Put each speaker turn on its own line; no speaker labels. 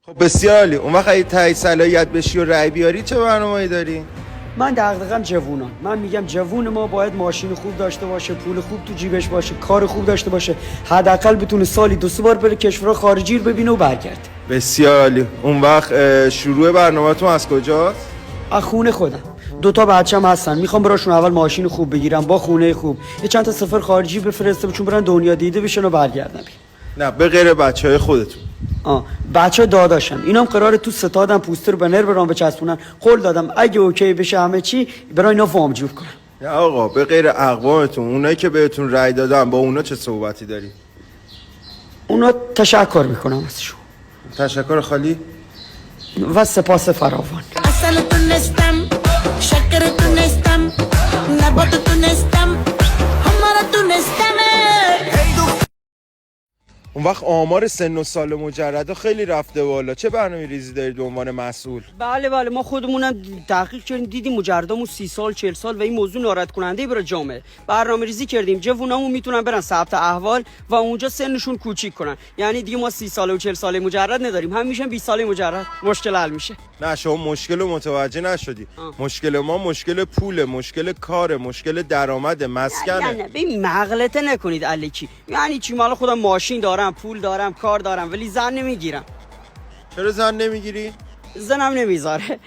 خب بسیار عالی. اون وقت اگه تایید صلاحیت بشی و رأی بیاری چه برنامه‌ای داری؟
من دغدغه‌م جوونان. من میگم جوون ما باید ماشین خوب داشته باشه، پول خوب تو جیبش باشه، کار خوب داشته باشه، حداقل بتونه سالی 2-3 بار بره کشورها خارجی رو ببینه و برگرده.
بسیار عالی. اون وقت شروع برنامه‌تون از کجاست؟
از خونه خودم. 2 تا بچه‌م هستن، میخوام براشون اول ماشین خوب بگیرم با خونه خوب، یه چند تا سفر خارجی بفرستم چون برن دنیا دیده بشن و برگردن.
نه به غیر بچهای خودتون.
بچه داداشم اینام قراره تو ستادم پوستر بنر برام بچسبونن. قول دادم اگه اوکی بشه همه چی برای اینا وام جور کنم.
نه آقا به غیر اقوامتون، اونایی که بهتون رأی دادن با اونا چه صحبتی داری؟
اونا تشکر میکنم ازشون
تشکر خالی
و سپاس فراوان.
اصل تونستم شکر تونستم نبات تونستم همه تونستم.
اون وقت آمار سن و سال مجردا خیلی رفته بالا. چه برنامه ریزی دارید به عنوان مسئول؟
بله ما خودمونم تحقیق کردیم دیدیم مجردامون 30 سال 40 سال و این موضوع ناراحت کننده برای جامعه. برنامه ریزی کردیم جوونامون میتونن برن ثبت احوال و اونجا سنشون کوچیک کنن. یعنی دیگه ما 30 ساله و 40 ساله مجرد نداریم، هم میشن 20 ساله مجرد. مشکل حل میشه.
نه شما مشکل رو متوجه نشدی. مشکل ما مشکل پوله، مشکل کار، مشکل درآمد، مسکنه.
نه ببین مغلطه نکنید الکی. یعنی چی؟ مال خودم ماشین دارم، پول دارم، کار دارم ولی زن نمیگیرم.
چرا زن نمیگیری؟
زنم نمیذاره.